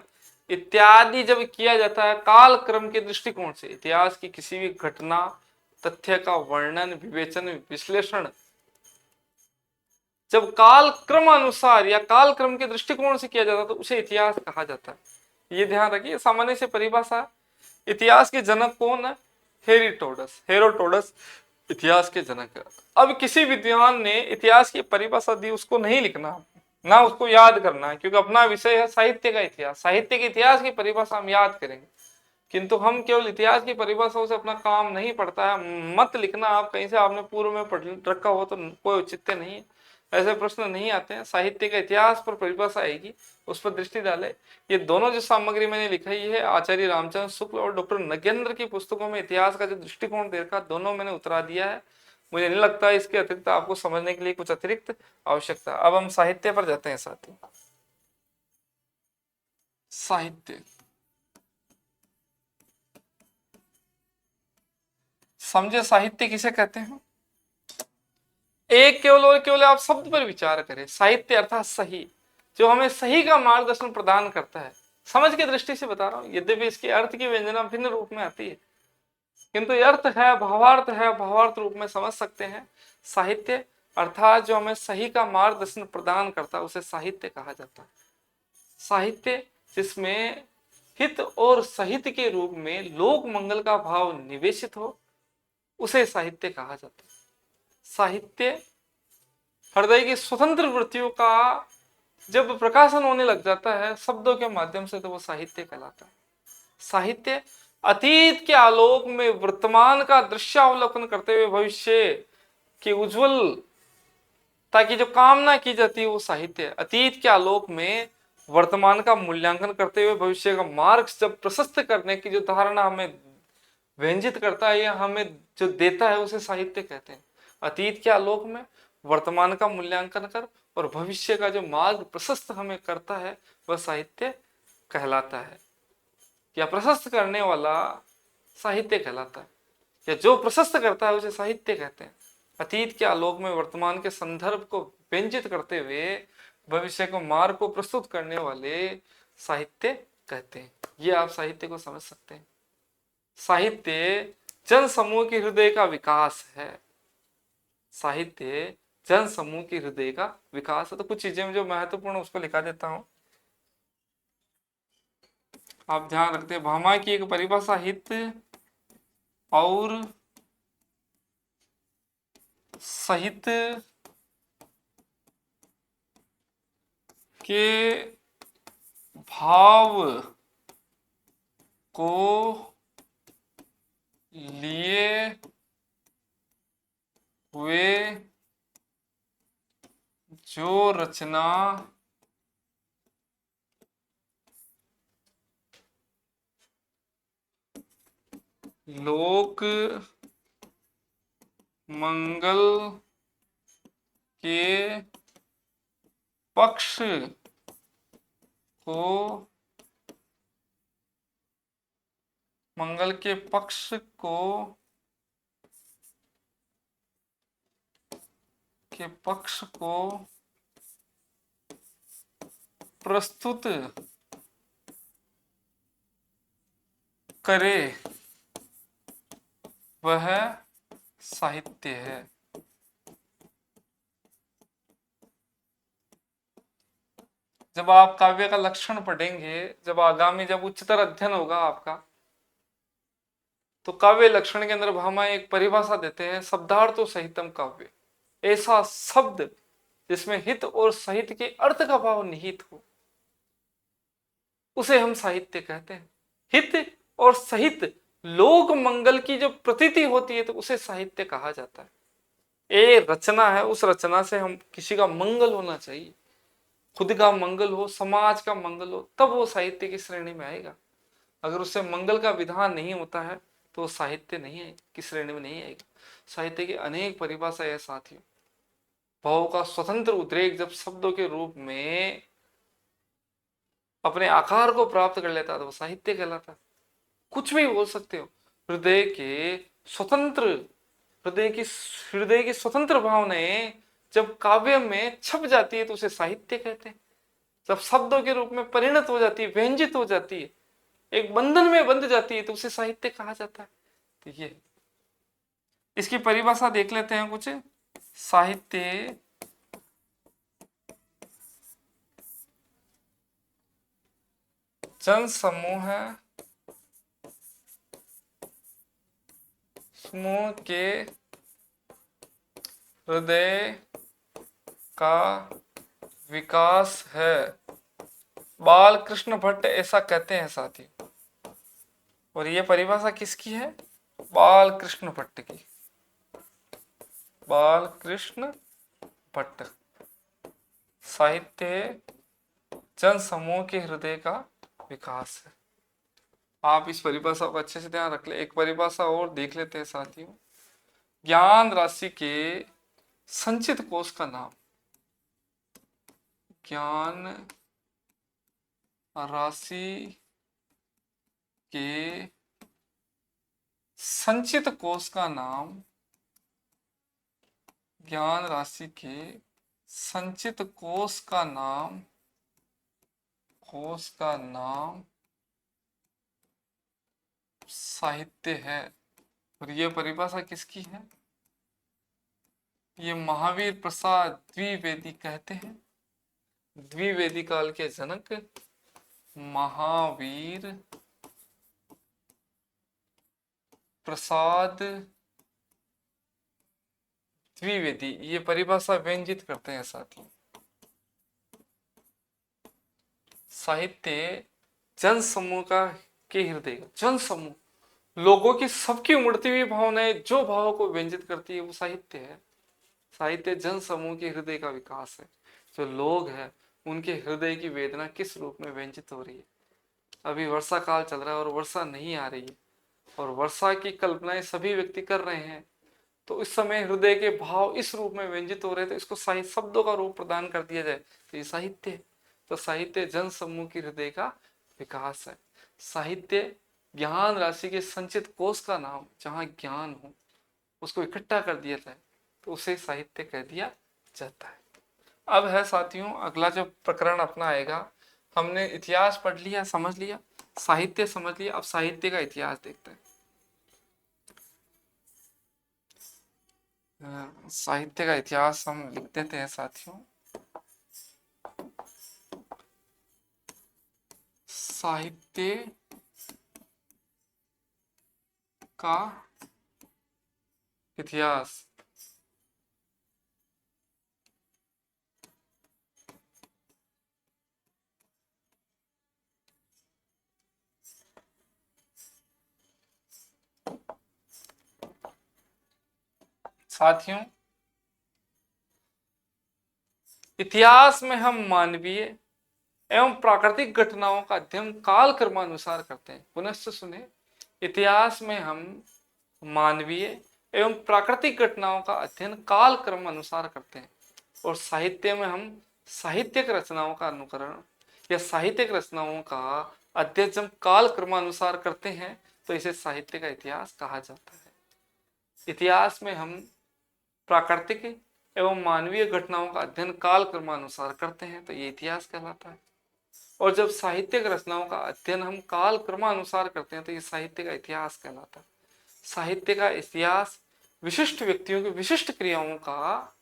इत्यादि जब किया जाता है कालक्रम के दृष्टिकोण से, इतिहास की किसी भी घटना तथ्य का वर्णन, विवेचन, विश्लेषण जब कालक्रम अनुसार या कालक्रम के दृष्टिकोण से किया जाता है तो उसे इतिहास कहा जाता है। ये ध्यान रखिए, सामान्य से परिभाषा। इतिहास के जनक कौन है? हेरोडोटस इतिहास के जनक है। अब किसी विद्वान ने इतिहास की परिभाषा दी, उसको नहीं लिखना ना उसको याद करना है, क्योंकि अपना विषय है साहित्य का इतिहास। साहित्य के इतिहास की परिभाषा हम याद करेंगे, किंतु हम केवल इतिहास की परिभाषाओं से अपना काम नहीं पड़ता है। मत लिखना, आप कहीं से आपने पूर्व में पढ़ रखा हो तो कोई औचित्य नहीं है, ऐसे प्रश्न नहीं आते हैं। साहित्य का इतिहास पर परिभाषा आएगी, उस पर दृष्टि डाले। ये दोनों जो सामग्री मैंने लिखाई है आचार्य रामचंद्र शुक्ल और डॉक्टर नगेंद्र की पुस्तकों में इतिहास का जो दृष्टिकोण दे रखा, दोनों मैंने उतरा दिया है। मुझे नहीं लगता इसके अतिरिक्त आपको समझने के लिए कुछ अतिरिक्त आवश्यकता। अब हम साहित्य पर जाते हैं साथी। साहित्य समझे, साहित्य किसे कहते हैं? एक केवल और केवल आप शब्द पर विचार करें। साहित्य अर्थात सही, जो हमें सही का मार्गदर्शन प्रदान करता है। समझ की दृष्टि से बता रहा हूं, यद्यपि इसके अर्थ की व्यंजना भिन्न रूप में आती है, किंतु अर्थ है, भावार्थ रूप में समझ सकते हैं। साहित्य अर्थात जो हमें सही का मार्गदर्शन प्रदान करता है उसे साहित्य कहा जाता है। साहित्य जिसमें हित और सहित के रूप में लोक मंगल का भाव निवेशित हो, उसे साहित्य कहा जाता है। साहित्य हृदय की स्वतंत्र वृत्तियों का जब प्रकाशन होने लग जाता है शब्दों के माध्यम से, तो वो साहित्य कहलाता है। साहित्य अतीत के आलोक में वर्तमान का दृश्यावलोकन करते हुए भविष्य की उज्जवल ताकि जो कामना की जाती है वो साहित्य। अतीत के आलोक में वर्तमान का मूल्यांकन करते हुए भविष्य का मार्ग जब प्रशस्त करने की जो धारणा हमें व्यंजित करता है या हमें जो देता है उसे साहित्य कहते हैं। अतीत के आलोक में वर्तमान का मूल्यांकन कर और भविष्य का जो मार्ग प्रशस्त हमें करता है वह साहित्य कहलाता है, या प्रशस्त करने वाला साहित्य कहलाता है, या जो प्रशस्त करता है उसे साहित्य कहते हैं। अतीत के आलोक में वर्तमान के संदर्भ को व्यंजित करते हुए भविष्य को मार्ग को प्रस्तुत करने वाले साहित्य कहते हैं। ये आप साहित्य को समझ सकते हैं। साहित्य जन समूह के हृदय का विकास है। साहित्य जन समूह के हृदय का विकास है। तो कुछ चीजें जो महत्वपूर्ण उसको लिखा देता हूं, आप ध्यान रखते हैं। भामा की एक परिभाषा हित और सहित के भाव को लिए हुए जो रचना लोक मंगल के पक्ष को के पक्ष को प्रस्तुत करे वह साहित्य है। जब आप काव्य का लक्षण पढ़ेंगे, जब आगामी जब उच्चतर अध्ययन होगा आपका, तो काव्य लक्षण के अंदर भामा एक परिभाषा देते हैं, शब्दार्थो सहितम काव्य, ऐसा शब्द जिसमें हित और सहित के अर्थ का भाव निहित हो, उसे हम साहित्य कहते हैं। हित और सहित लोक मंगल की जो प्रतीति होती है, तो उसे साहित्य कहा जाता है। ये रचना है, उस रचना से हम किसी का मंगल होना चाहिए, खुद का मंगल हो, समाज का मंगल हो, तब वो साहित्य की श्रेणी में आएगा। अगर उससे मंगल का विधान नहीं होता है तो साहित्य नहीं है, की श्रेणी में नहीं आएगा। साहित्य की अनेक परिभाषा है साथियों। भाव का स्वतंत्र उद्रेक जब शब्दों के रूप में अपने आकार को प्राप्त कर लेता है तो वो साहित्य कहलाता है। कुछ भी बोल सकते हो। हृदय के स्वतंत्र, हृदय की स्वतंत्र भावनाएं जब काव्य में छप जाती है तो उसे साहित्य कहते हैं। जब शब्दों के रूप में परिणत हो जाती है, व्यंजित हो जाती है, एक बंधन में बंध जाती है, तो उसे साहित्य कहा जाता है। तो ये इसकी परिभाषा देख लेते हैं कुछ। साहित्य जन समूह के हृदय का विकास है। बाल कृष्ण भट्ट ऐसा कहते हैं साथी। और ये परिभाषा किसकी है? बाल कृष्ण भट्ट की। बाल कृष्ण भट्ट। साहित्य जन समूह के हृदय का विकास है। आप इस परिभाषा को अच्छे से ध्यान रख ले। एक परिभाषा और देख लेते हैं साथियों। ज्ञान राशि के संचित कोश का नाम। ज्ञान राशि के संचित कोश का नाम। ज्ञान राशि के संचित कोश का नाम, कोश का नाम साहित्य है। और ये परिभाषा किसकी है? ये महावीर प्रसाद द्विवेदी कहते हैं। द्विवेदी काल के जनक महावीर प्रसाद द्विवेदी ये परिभाषा व्यंजित करते हैं साथी। साहित्य जन समूह का के हृदय, जन समूह, लोगों की सबकी उमड़ती हुई भावनाएं जो भावों को व्यंजित करती है वो साहित्य है। साहित्य जन समूह के हृदय का विकास है। जो लोग हैं उनके हृदय की वेदना किस रूप में व्यंजित हो रही है। अभी वर्षा काल चल रहा है और वर्षा नहीं आ रही है और वर्षा की कल्पनाएं सभी व्यक्ति कर रहे हैं, तो इस समय हृदय के भाव इस रूप में व्यंजित हो रहे थे, इसको साहित्य शब्दों का रूप प्रदान कर दिया जाए तो ये साहित्य है। तो साहित्य जन समूह की हृदय का विकास है। साहित्य ज्ञान राशि के संचित कोश का नाम, जहां ज्ञान हो उसको इकट्ठा कर दिया जाए तो उसे साहित्य कह दिया जाता है। अब है साथियों अगला जो प्रकरण अपना आएगा। हमने इतिहास पढ़ लिया, समझ लिया, साहित्य समझ लिया, अब साहित्य का इतिहास देखते हैं। साहित्य का इतिहास हम लिख देते हैं साथियों। साहित्य का इतिहास साथियों, इतिहास में हम मानवीय एवं प्राकृतिक घटनाओं का अध्ययन काल क्रमानुसार करते हैं। पुनश्च सुने, इतिहास में हम मानवीय एवं प्राकृतिक घटनाओं का अध्ययन काल क्रम अनुसार करते हैं। और साहित्य में हम साहित्यिक रचनाओं का अनुकरण या साहित्यिक रचनाओं का अध्ययन जब काल क्रमानुसार करते हैं तो इसे साहित्य का इतिहास कहा जाता है। इतिहास में हम प्राकृतिक एवं मानवीय घटनाओं का अध्ययन काल क्रमानुसार करते हैं तो ये इतिहास कहलाता है। और जब साहित्यिक रचनाओं का अध्ययन हम काल क्रमानुसार करते हैं तो ये साहित्य का इतिहास कहलाता है। साहित्य का इतिहास विशिष्ट व्यक्तियों की विशिष्ट क्रियाओं का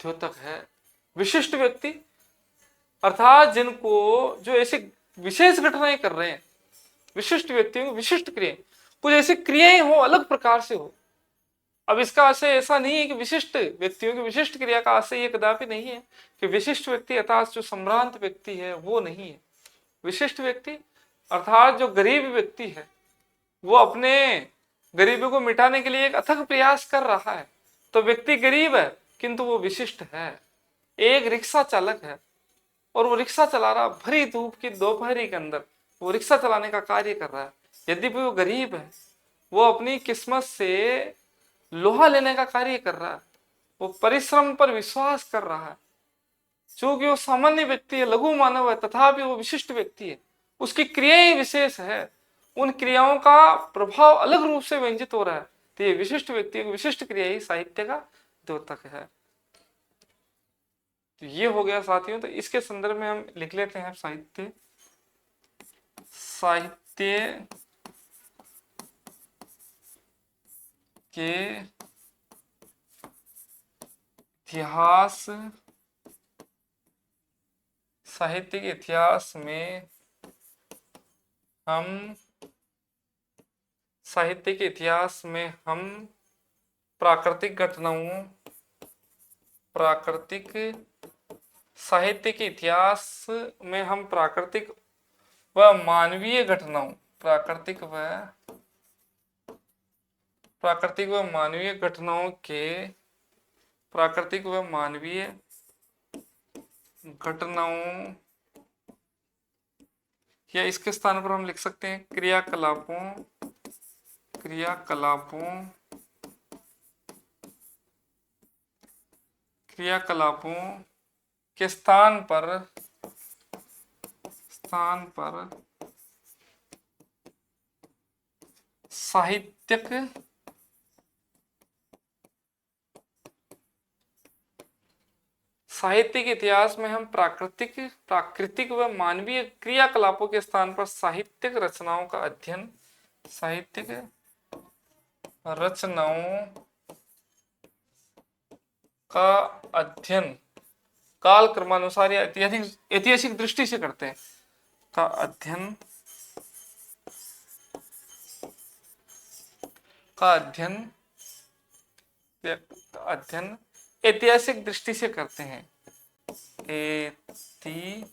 द्योतक है। विशिष्ट व्यक्ति अर्थात जिनको जो ऐसे विशेष घटनाएं कर रहे हैं, विशिष्ट व्यक्तियों की विशिष्ट क्रियाएं, कुछ ऐसी क्रियाएं हो अलग प्रकार से हो। अब इसका आशय ऐसा नहीं है कि विशिष्ट व्यक्तियों की विशिष्ट क्रिया का आशय ये कदापि नहीं है कि विशिष्ट व्यक्ति अर्थात जो सम्भ्रांत व्यक्ति है वो नहीं है। विशिष्ट व्यक्ति अर्थात जो गरीब व्यक्ति है वो अपने गरीबी को मिटाने के लिए एक अथक प्रयास कर रहा है, तो व्यक्ति गरीब है किंतु वो विशिष्ट है। एक रिक्शा चालक है और वो रिक्शा चला रहा, भरी धूप की दोपहरी के अंदर वो रिक्शा चलाने का कार्य कर रहा है। यद्यपि वो गरीब है, वो अपनी किस्मत से लोहा लेने का कार्य कर रहा है, वो परिश्रम पर विश्वास कर रहा है। चूंकि वो सामान्य व्यक्ति है, लघु मानव है, तथापि वो विशिष्ट व्यक्ति है, उसकी क्रियाएं विशेष है, उन क्रियाओं का प्रभाव अलग रूप से व्यंजित हो रहा है। तो ये विशिष्ट व्यक्ति की विशिष्ट क्रिया ही साहित्य का द्योतक है। तो ये हो गया साथियों। तो इसके संदर्भ में हम लिख लेते हैं साहित्य के इतिहास। साहित्य के इतिहास में हम प्राकृतिक घटनाओं, साहित्य के इतिहास में हम प्राकृतिक व मानवीय घटनाओं, प्राकृतिक व मानवीय घटनाओं या इसके स्थान पर हम लिख सकते हैं क्रियाकलापों के स्थान पर साहित्य के इतिहास में हम प्राकृतिक व मानवीय क्रियाकलापों के स्थान पर साहित्यिक रचनाओं का अध्ययन काल क्रमानुसार या ऐतिहासिक दृष्टि से करते हैं। अध्ययन ऐतिहासिक दृष्टि से करते हैं। ऐतिहासिक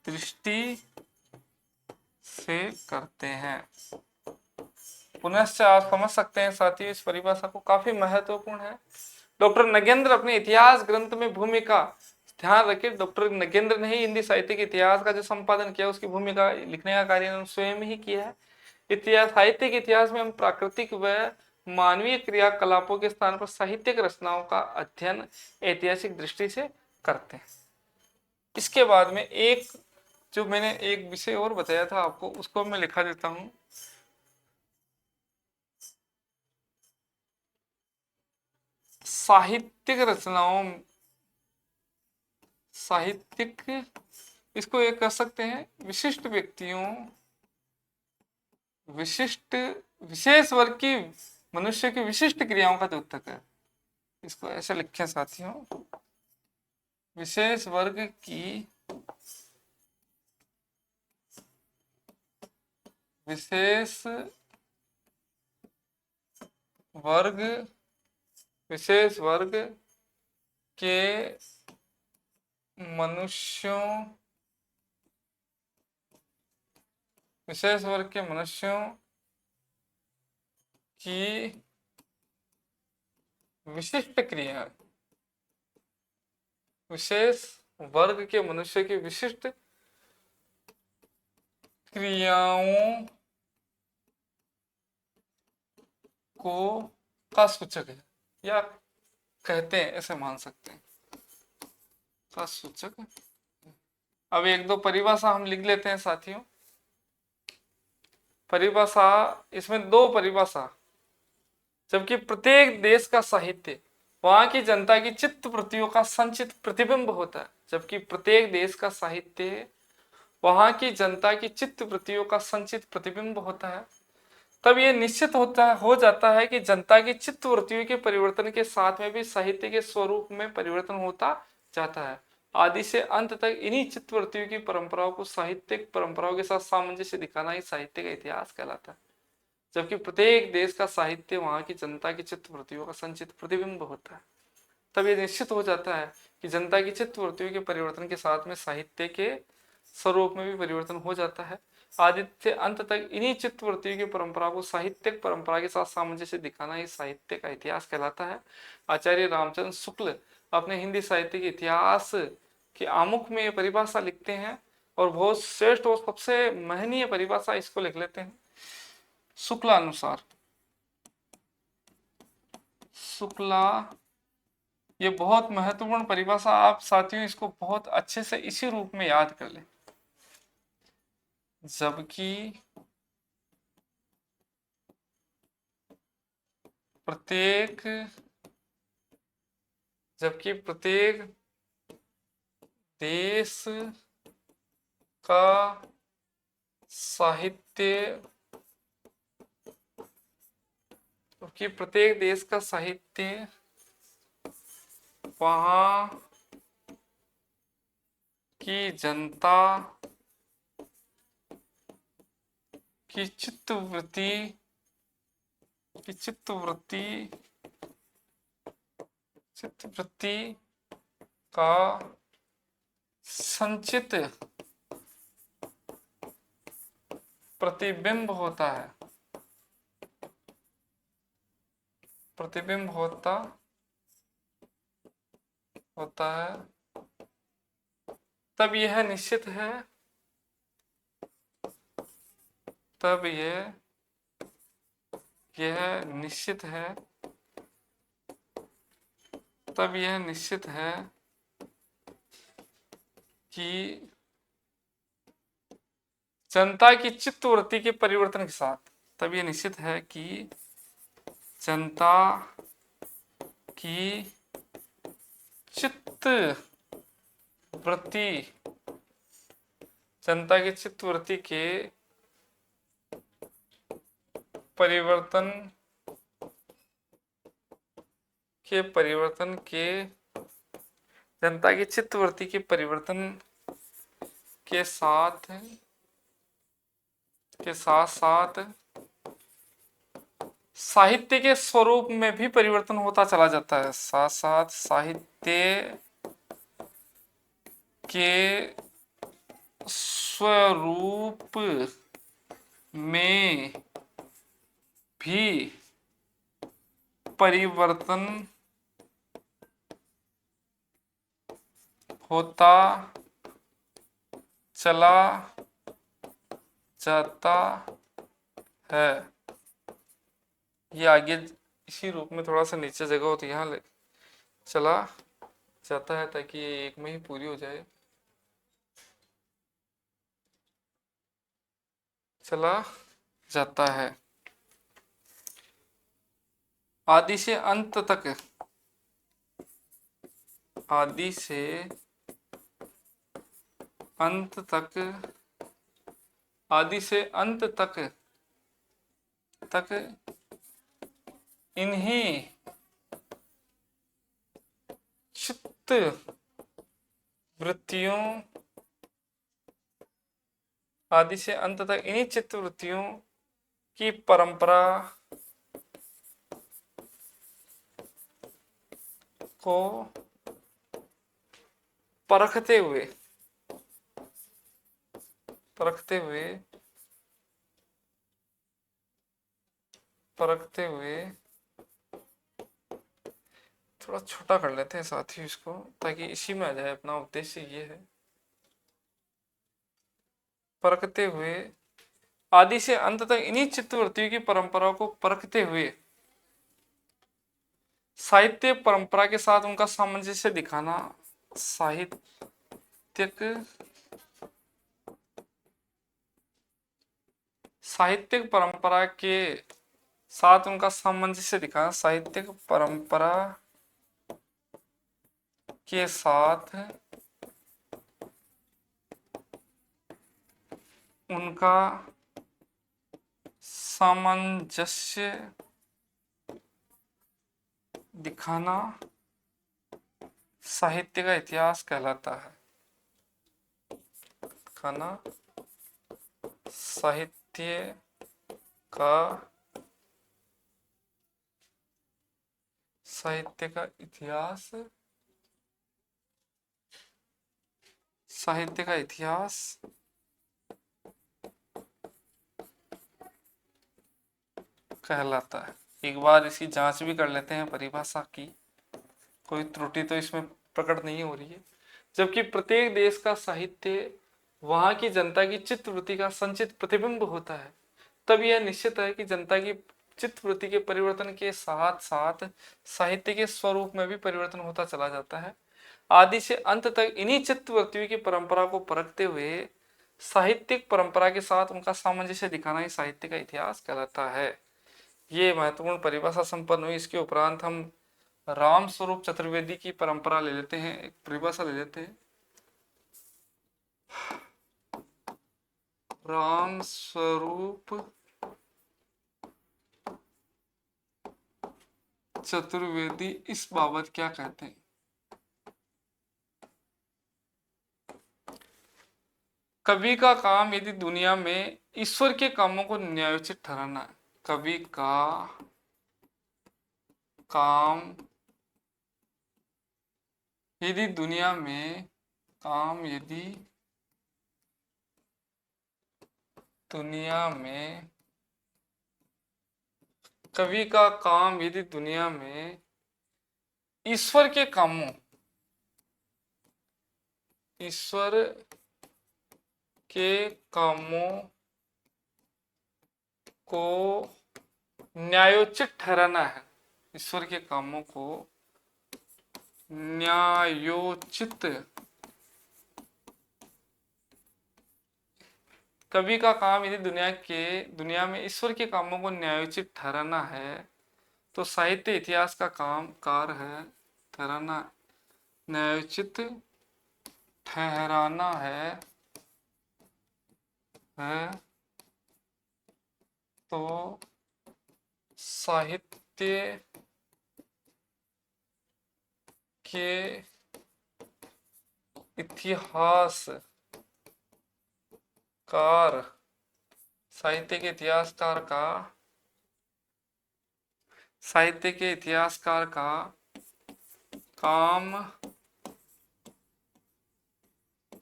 दृष्टि से करते हैं। पुनश्च आप समझ सकते हैं साथियों, इस परिभाषा को काफी महत्वपूर्ण है। डॉक्टर नगेंद्र अपने इतिहास ग्रंथ में भूमिका, ध्यान रखिए, डॉक्टर नगेंद्र ने ही हिंदी साहित्य के इतिहास का जो संपादन किया उसकी भूमिका लिखने का कार्य उन्होंने स्वयं ही किया है। साहित्य के इतिहास में हम प्राकृतिक व मानवीय क्रियाकलापों के स्थान पर साहित्यिक रचनाओं का अध्ययन ऐतिहासिक दृष्टि से करते हैं। इसके बाद में जो मैंने एक विषय और बताया था आपको, उसको मैं लिखा देता हूं। इसको एक कह सकते हैं विशिष्ट व्यक्तियों, विशेष वर्ग की मनुष्य की विशिष्ट क्रियाओं का द्योतक है। इसको ऐसे लिखें साथियों, विशेष वर्ग के मनुष्यों की विशिष्ट क्रिया, विशेष वर्ग के मनुष्य की विशिष्ट क्रियाओं का सूचक है, या कहते हैं, ऐसे मान सकते हैं, का सूचक। अब एक दो परिभाषा हम लिख लेते हैं साथियों। परिभाषा, इसमें दो परिभाषा। जबकि प्रत्येक देश का साहित्य वहां की जनता की चित्त वृत्तियों का संचित प्रतिबिंब होता है। जबकि प्रत्येक देश का साहित्य वहां की जनता की चित्त वृत्तियों का संचित प्रतिबिंब होता है। तब ये निश्चित हो जाता है कि जनता की चित्त वृत्तियों के परिवर्तन के साथ में भी साहित्य के स्वरूप में परिवर्तन होता जाता है। आदि से अंत तक इन्हीं चित्त वृत्तियों की परंपराओं को साहित्यिक परंपराओं के साथ सामंजस्य दिखाना ही साहित्य का इतिहास कहलाता है। जबकि प्रत्येक देश का साहित्य वहां की जनता की चित्त वृत्तियों का संचित प्रतिबिंब होता है। तब ये निश्चित हो जाता है कि जनता की चित्त वृत्तियों के परिवर्तन के साथ में साहित्य के स्वरूप में भी परिवर्तन हो जाता है। आदि से अंत तक इन्हीं चित्त वृत्तियों की परंपरा को साहित्यिक परंपरा के साथ सामंजस्य दिखाना ही साहित्य का इतिहास कहलाता है। आचार्य रामचंद्र शुक्ल अपने हिंदी साहित्य के इतिहास के आमुख में ये परिभाषा लिखते हैं और बहुत श्रेष्ठ और सबसे महनीय परिभाषा इसको लिख लेते हैं। शुक्लानुसार, शुक्ला, ये बहुत महत्वपूर्ण परिभाषा, आप साथियों इसको बहुत अच्छे से इसी रूप में याद कर लें। जबकि प्रत्येक देश का साहित्य, कि प्रत्येक देश का साहित्य वहां की जनता की चित्त वृत्ति का संचित प्रतिबिंब होता है, प्रतिबिंब होता है। तब यह निश्चित है, तब यह निश्चित है, तब यह निश्चित है कि जनता की चित्त वृत्ति के परिवर्तन के साथ, तब यह निश्चित है कि जनता की चित्त वृत्ति, जनता की चित्त वृत्ति के परिवर्तन के जनता की चित्त वृत्ति के परिवर्तन के साथ साथ साहित्य के स्वरूप में भी परिवर्तन होता चला जाता है। साथ साथ साहित्य के स्वरूप में भी परिवर्तन होता चला जाता है। ये आगे इसी रूप में थोड़ा सा नीचे जगह होती है, यहाँ चला जाता है ताकि ये एक में ही पूरी हो जाए। चला जाता है। आदि से अंत तक, आदि से अंत तक, आदि से अंत तक इन्हीं चित्त वृत्तियों, आदि से अंत तक इन्हीं चित्त वृत्तियों की परंपरा को परखते हुए थोड़ा छोटा कर लेते हैं साथियों इसको, ताकि इसी में आ जाए। अपना उद्देश्य ये है, परखते हुए, आदि से अंत तक इन्हीं चित्तवृत्तियों की परंपरा को परखते हुए साहित्य परंपरा के साथ उनका सामंजस्य दिखाना साहित्यिक परंपरा के साथ उनका सामंजस्य दिखाना, साहित्यिक परंपरा के साथ उनका सामंजस्य दिखाना साहित्य का इतिहास कहलाता है। दिखाना साहित्य का इतिहास, साहित्य का इतिहास कहलाता है। एक बार इसकी जांच भी कर लेते हैं परिभाषा की, कोई त्रुटि तो इसमें प्रकट नहीं हो रही है। जबकि प्रत्येक देश का साहित्य वहां की जनता की चित्तवृत्ति का संचित प्रतिबिंब होता है, तब यह निश्चित है कि जनता की चित्तवृत्ति के परिवर्तन के साथ साथ साहित्य के स्वरूप में भी परिवर्तन होता चला जाता है। आदि से अंत तक इन्हीं चित्तवृत्तियों की परंपरा को परखते हुए साहित्यिक परंपरा के साथ उनका सामंजस्य दिखाना ही साहित्य का इतिहास कहलाता है। ये महत्वपूर्ण परिभाषा संपन्न हुई। इसके उपरांत हम राम स्वरूप चतुर्वेदी की परंपरा ले लेते हैं, एक परिभाषा ले लेते हैं। राम स्वरूप चतुर्वेदी इस बाबत क्या कहते हैं? कवि का काम यदि दुनिया में ईश्वर के कामों को न्यायोचित ठहराना है, कवि का काम यदि दुनिया में कवि का काम यदि दुनिया में ईश्वर के कामों को न्यायोचित ठहराना है, ईश्वर के कामों को न्यायोचित, कवि का काम यदि दुनिया में ईश्वर के कामों को न्यायोचित ठहराना है तो साहित्य इतिहास का कार्य है ठहराना, न्यायोचित ठहराना है तो साहित्य के इतिहासकार का काम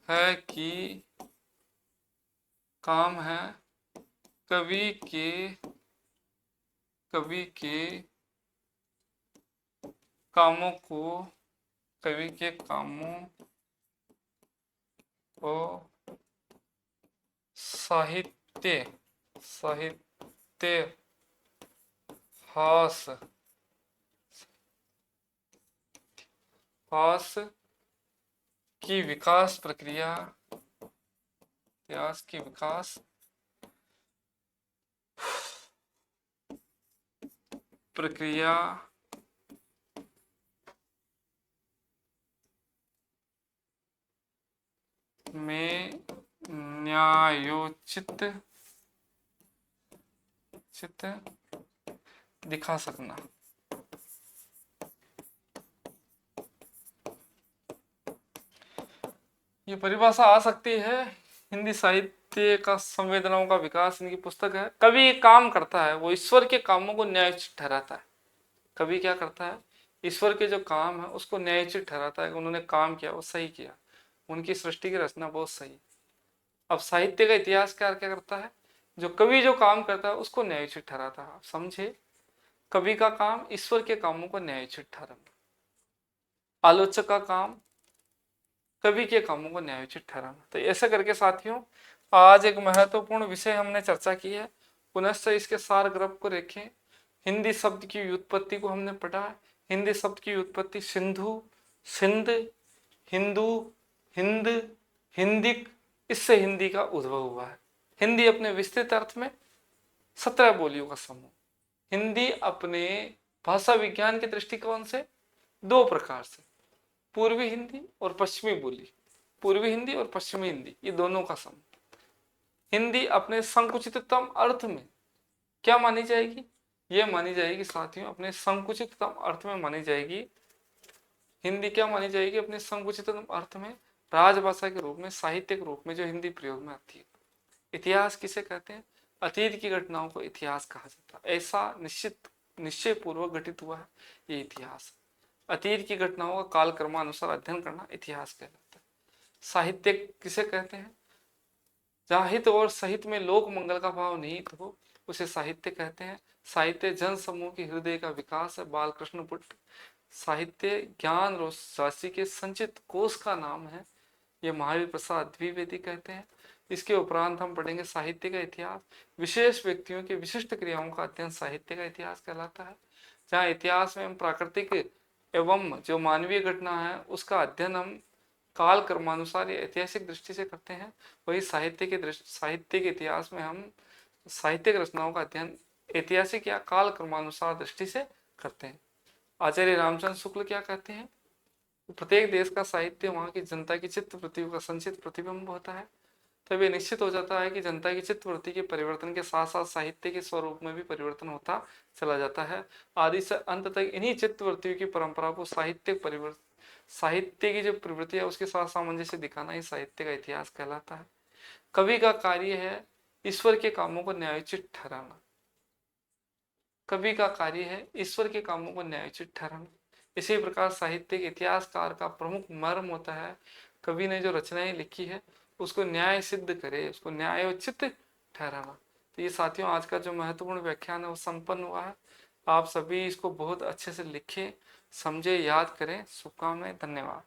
है कि कवि के कामों को साहित्य हास की विकास प्रक्रिया, इतिहास की विकास प्रक्रिया में न्यायोचित दिखा सकना। ये परिभाषा आ सकती है हिंदी साहित्य का संवेदनाओं का विकास, इनकी पुस्तक है। कवि एक काम करता है, वो ईश्वर के कामों को न्यायोचित ठहराता है। कवि क्या करता है? ईश्वर के जो काम है उसको न्यायोचित ठहराता है, उन्होंने काम किया वो सही किया, उनकी सृष्टि की रचना बहुत सही। अब साहित्य का इतिहासकार क्या करता है? जो कवि जो काम करता है उसको न्यायोचित ठहराता है। समझे, कवि का काम ईश्वर के कामों को न्यायोचित ठहराना, आलोचक का काम कवि के कामों को न्यायोचित ठहराना। तो ऐसा करके साथियों आज एक महत्वपूर्ण विषय हमने चर्चा की है। पुनश्च इसके सार ग्रह को देखें। हिंदी शब्द की व्युत्पत्ति को हमने पढ़ा। हिंदी शब्द की व्युत्पत्ति सिंधु, सिंध, हिंदू, हिंद, हिंदिक, इससे हिंदी का उद्भव हुआ है। हिंदी अपने विस्तृत अर्थ में 17 बोलियों का समूह। हिंदी अपने भाषा विज्ञान के दृष्टिकोण से दो प्रकार से, पूर्वी हिंदी और पश्चिमी बोली, पूर्वी हिंदी और पश्चिमी हिंदी, ये दोनों का समूह। हिंदी अपने संकुचिततम अर्थ में क्या मानी जाएगी? ये मानी जाएगी साथियों, अपने संकुचिततम अर्थ में मानी जाएगी। हिंदी क्या मानी जाएगी? अपने संकुचिततम अर्थ में राजभाषा के रूप में, साहित्य के रूप में जो हिंदी प्रयोग में आती है। इतिहास किसे कहते हैं? अतीत की घटनाओं को इतिहास कहा जाता है। ऐसा निश्चय पूर्वक घटित हुआ है ये इतिहास। अतीत की घटनाओं का काल क्रमानुसार अध्ययन करना इतिहास कहलाता है। साहित्य किसे कहते हैं? जहाँ हित और सहित में लोक मंगल का भाव निहित हो उसे साहित्य कहते हैं। साहित्य जन समूह के हृदय का विकास है। बालकृष्ण पुट साहित्य ज्ञान राशि के संचित कोष का नाम है, ये महावीर प्रसाद द्विवेदी कहते हैं। इसके उपरांत हम पढ़ेंगे साहित्य का इतिहास। विशेष व्यक्तियों की विशिष्ट क्रियाओं का अध्ययन साहित्य का इतिहास कहलाता है। जहाँ इतिहास में हम प्राकृतिक एवं जो मानवीय घटना है उसका अध्ययन हम काल क्रमानुसार या ऐतिहासिक दृष्टि से करते हैं, वही साहित्य के इतिहास में हम साहित्यिक रचनाओं का अध्ययन ऐतिहासिक या काल क्रमानुसार दृष्टि से करते हैं। आचार्य रामचंद्र शुक्ल क्या कहते हैं? प्रत्येक देश का साहित्य वहाँ की जनता की चित्त वृत्तियों का संचित प्रतिबिंब होता है। तब ये निश्चित हो जाता है कि जनता की चित्त वृत्ति के परिवर्तन के साथ साथ साहित्य के स्वरूप में भी परिवर्तन होता चला जाता है। आदि से अंत तक इन्हीं चित्त वृत्तियों की परंपरा को साहित्य की जो प्रवृत्ति है उसके साथ सामंजस्य दिखाना ही साहित्य का इतिहास कहलाता है। कवि का कार्य है ईश्वर के कामों को न्यायोचित ठहराना। कवि का कार्य है ईश्वर के कामों को न्यायोचित ठहराना। इसी प्रकार साहित्य के इतिहासकार का प्रमुख मर्म होता है कवि ने जो रचनाएं लिखी है उसको न्याय सिद्ध करे, उसको न्यायोचित ठहराना। तो ये साथियों आज का जो महत्वपूर्ण व्याख्यान है वो संपन्न हुआ है। आप सभी इसको बहुत अच्छे से लिखें, समझे, याद करें। शुभकामनाएं। धन्यवाद।